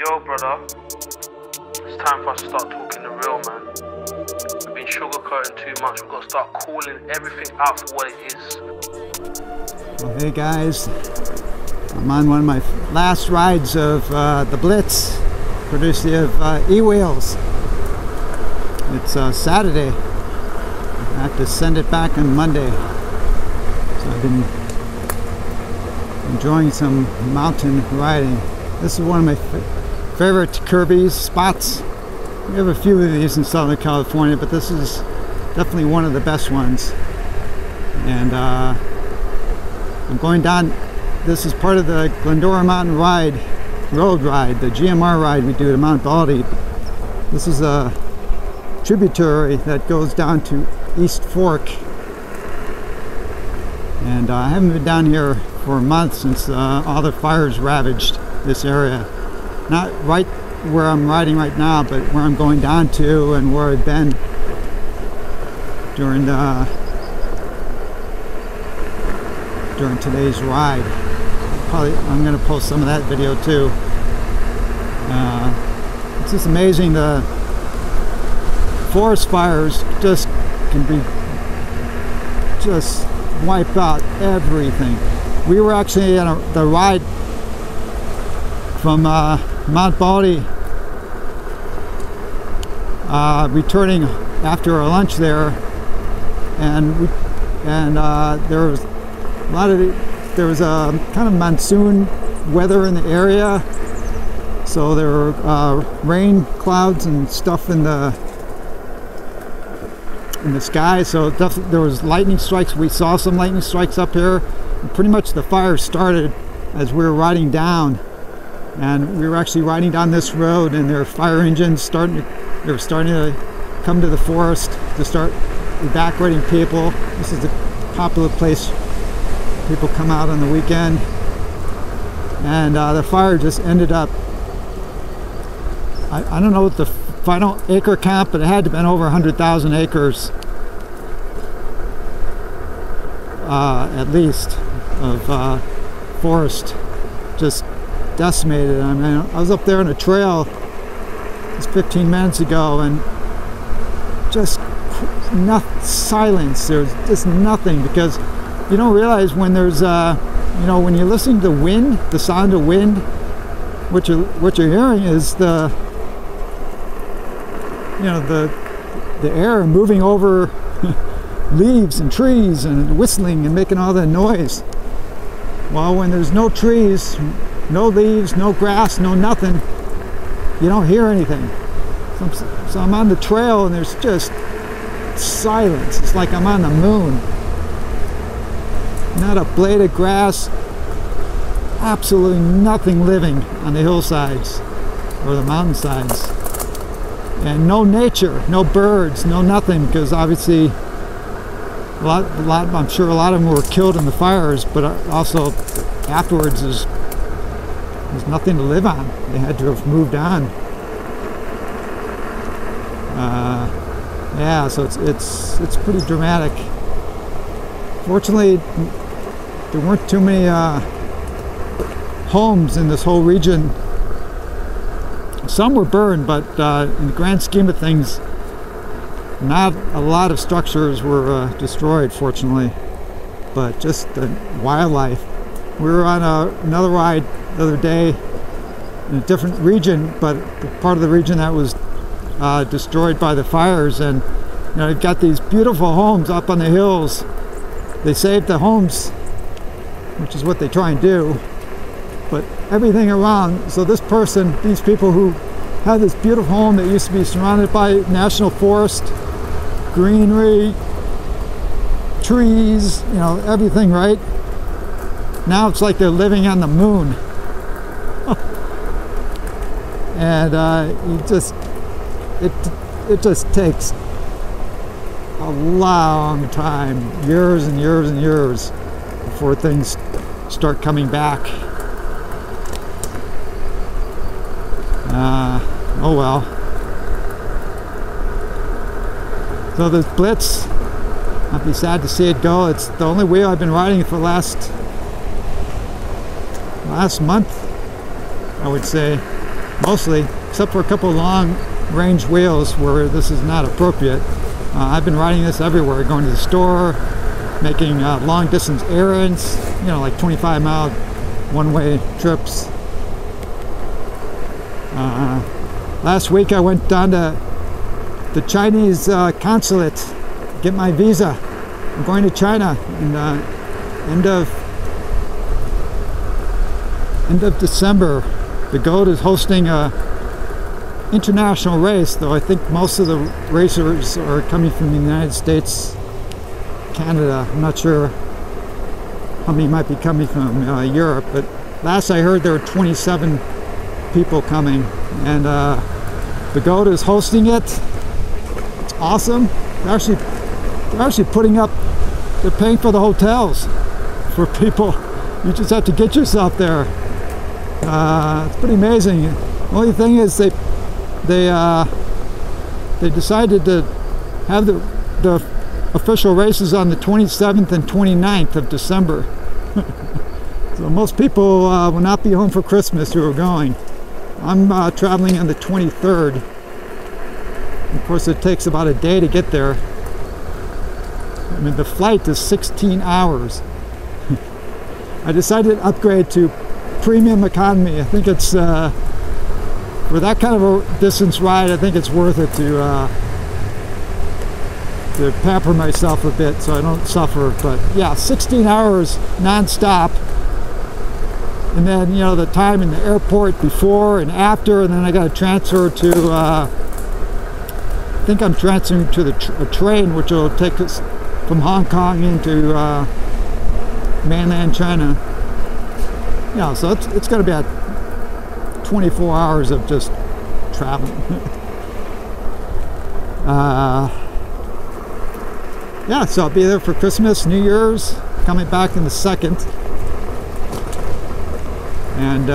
Yo, brother, it's time for us to start talking the real, man. We've been sugarcoating too much. We've got to start calling everything out for what it is. Well, hey guys, I'm on one of my last rides of the Blitz, courtesy of E-Wheels. It's Saturday. I have to send it back on Monday. So I've been enjoying some mountain riding. This is one of my favorite Kirby's spots. We have a few of these in Southern California, but this is definitely one of the best ones. And I'm going down. This is part of the Glendora Mountain Road Ride, the GMR ride we do to Mount Baldy. This is a tributary that goes down to East Fork. And I haven't been down here for a month since all the fires ravaged this area. Not right where I'm riding right now, but where I'm going down to and where I've been during today's ride. I'm going to post some of that video too. It's just amazing, the forest fires just can wipe out everything. We were actually on the ride from Mount Baldy, returning after our lunch there, and there was a kind of monsoon weather in the area, so there were rain clouds and stuff in the sky. So there was lightning strikes. We saw some lightning strikes up here. And pretty much the fire started as we were riding down, and we were actually riding down this road, and there were fire engines starting to come to the forest to start evacuating people. This is a popular place. People come out on the weekend, and the fire just ended up, I don't know what the final acre count, but it had to have been over 100,000 acres at least of forest just decimated. I mean, I was up there on a trail just 15 minutes ago, and just silence. There's just nothing, because you don't realize when there's when you're listening to wind, the sound of wind, what you're hearing is the air moving over leaves and trees and whistling and making all that noise. Well, when there's no trees, no leaves, no grass, no nothing, you don't hear anything. So I'm on the trail, and there's just silence. It's like I'm on the moon. Not a blade of grass, absolutely nothing living on the hillsides or the mountainsides. And no nature, no birds, no nothing, because obviously I'm sure a lot of them were killed in the fires, but also afterwards there's nothing to live on. They had to have moved on. Yeah, so it's pretty dramatic. Fortunately, there weren't too many homes in this whole region. Some were burned, but in the grand scheme of things, not a lot of structures were destroyed, fortunately. But just the wildlife. We were on another ride the other day in a different region, but part of the region that was destroyed by the fires. And you've got these beautiful homes up on the hills. They saved the homes, which is what they try and do, but everything around. So these people who had this beautiful home that used to be surrounded by national forest, greenery, trees, everything, right? Now it's like they're living on the moon. And it just takes a long time, years and years and years, before things start coming back. Oh well. So this Blitz, I'd be sad to see it go. It's the only wheel I've been riding for the last month, I would say. mostly, except for a couple of long range wheels where this is not appropriate. I've been riding this everywhere, going to the store, making long distance errands, you know, like 25-mile one-way trips. Last week I went down to the Chinese consulate, get my visa. I'm going to China in end of December. The GOAT is hosting a international race, though I think most of the racers are coming from the United States, Canada. I'm not sure how many might be coming from Europe, but last I heard there were 27 people coming, and the GOAT is hosting it. It's awesome. They're actually putting up, they're paying for the hotels for people. You just have to get yourself there. It's pretty amazing. The only thing is they decided to have the official races on the 27th and 29th of December. So most people will not be home for Christmas who are going. I'm traveling on the 23rd. Of course, it takes about a day to get there. I mean, the flight is 16 hours. I decided to upgrade to premium economy. I think it's, for that kind of a distance ride, I think it's worth it to pamper myself a bit so I don't suffer. But yeah, 16 hours non-stop. And then, you know, the time in the airport before and after, and then I got to transfer to, I think I'm transferring to a train which will take us from Hong Kong into mainland China. Yeah, so it's going to be about 24 hours of just traveling. Yeah, so I'll be there for Christmas, New Year's, coming back in the 2nd. And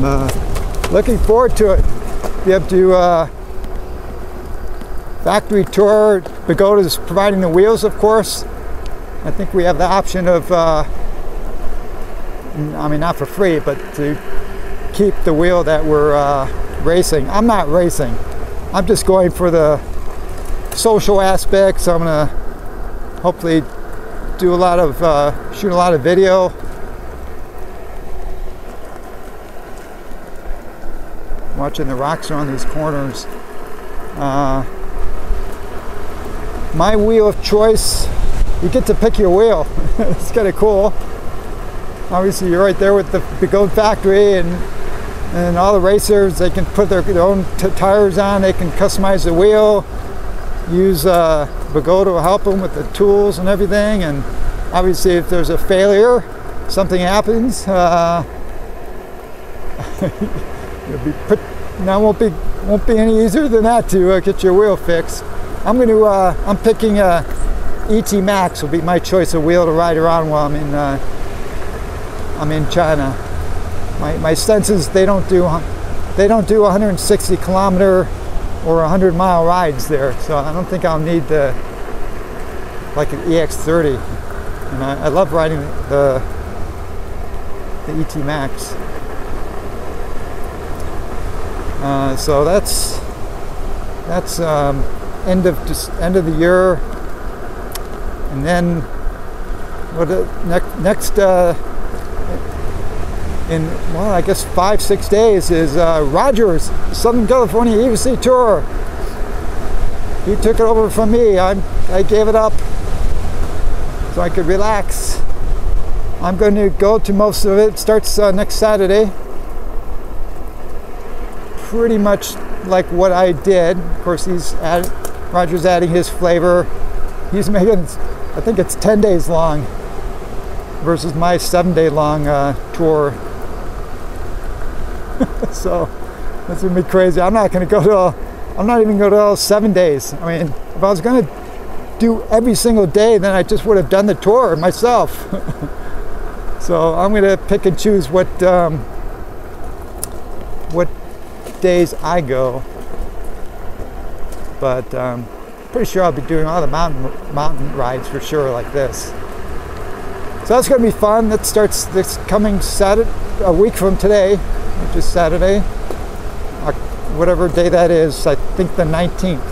I'm looking forward to it. We have to factory tour. The GOAT is providing the wheels, of course. I think we have the option of, I mean, not for free, but to keep the wheel that we're racing. I'm not racing. I'm just going for the social aspects. I'm gonna hopefully do a lot of, shoot a lot of video. Watching the rocks around these corners. My wheel of choice, you get to pick your wheel. It's kind of cool. Obviously you're right there with the GOAT factory, and all the racers, they can put their own tires on, they can customize the wheel, use GOAT will help them with the tools and everything. And obviously if there's a failure, something happens, it'll be now won't be any easier than that to get your wheel fixed. I'm picking ET Max will be my choice of wheel to ride around while I'm in China. My sense is they don't do 160 kilometer or 100-mile rides there, so I don't think I'll need like an EX30. And I love riding the ET Max. So that's end of the year, and then what next in, well, I guess 5-6 days is Roger's Southern California EVC tour. He took it over from me. I gave it up so I could relax. I'm going to go to most of it. It starts next Saturday. Pretty much like what I did. Of course, Roger's adding his flavor. He's making, I think it's 10 days long versus my 7-day long tour. So that's gonna be crazy. I'm not even going to go 7 days. I mean, if I was going to do every single day, then I just would have done the tour myself. So I'm going to pick and choose what days I go, but pretty sure I'll be doing all the mountain rides for sure, like this. So that's going to be fun. That starts this coming Saturday, a week from today, which is Saturday, whatever day that is. I think the 19th.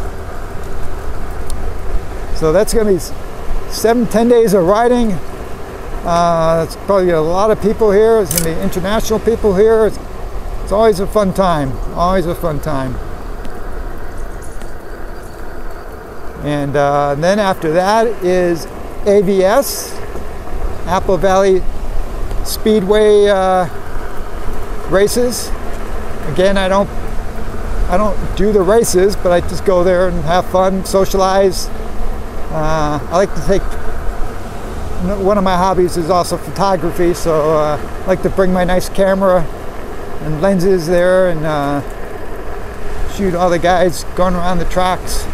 So that's going to be 7-10 days of riding. It's probably a lot of people here. There's going to be international people here. It's always a fun time. Always a fun time. And then after that is AVS, Apple Valley Speedway races. Again, I don't do the races, but I just go there and have fun, socialize. I like to take, one of my hobbies is also photography, so I like to bring my nice camera and lenses there and shoot all the guys going around the tracks.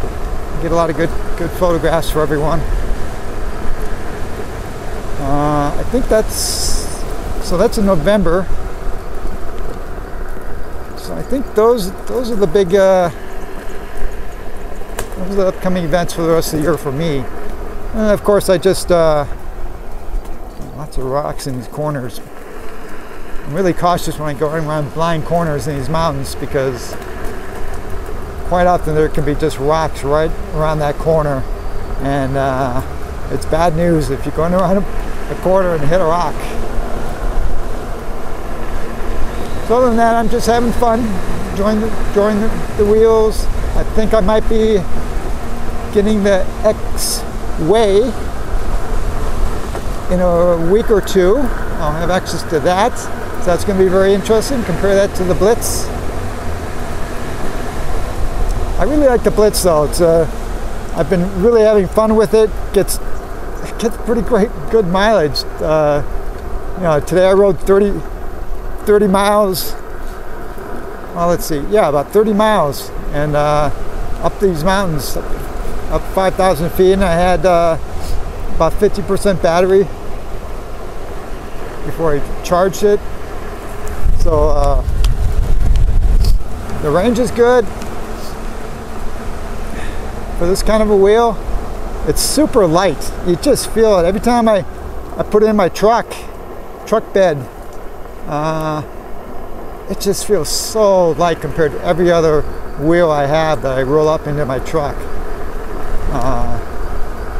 Get a lot of good photographs for everyone. I think that's in November. So I think those are the big those are the upcoming events for the rest of the year for me. And of course I just lots of rocks in these corners. I'm really cautious when I go around blind corners in these mountains because quite often there can be just rocks right around that corner, and it's bad news if you're going around a corner and hit a rock. So other than that, I'm just having fun, enjoying the wheels. I think I might be getting the X-Way in a week or two. I'll have access to that, so that's going to be very interesting. Compare that to the Blitz. I really like the Blitz though. It's I've been really having fun with it. Gets pretty good mileage. You know, today I rode 30 miles. Well, let's see. Yeah, about 30 miles, and up these mountains, up 5,000 feet, and I had about 50% battery before I charged it. So the range is good. For this kind of a wheel, it's super light. You just feel it every time I put it in my truck bed. It just feels so light compared to every other wheel I have that I roll up into my truck.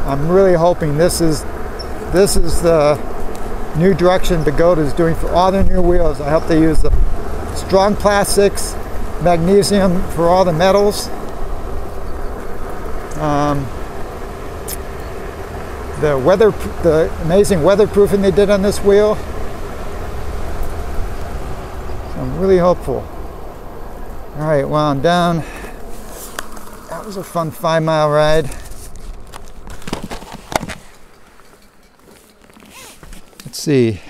I'm really hoping this is the new direction Pagoda is doing for all their new wheels. I hope they use the strong plastics, magnesium for all the metals. The amazing weatherproofing they did on this wheel. So I'm really hopeful. All right, well, I'm down. That was a fun 5-mile ride. Let's see.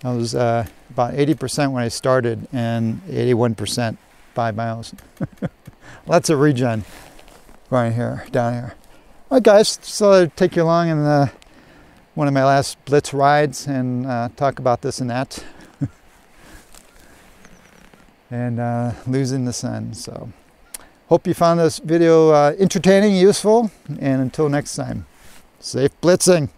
I was about 80% when I started and 81% 5 miles. Lots of regen right here, down here. All right, guys, so I'll take you along in one of my last Blitz rides and talk about this and that. And losing the sun. So hope you found this video entertaining, useful, and until next time, safe blitzing.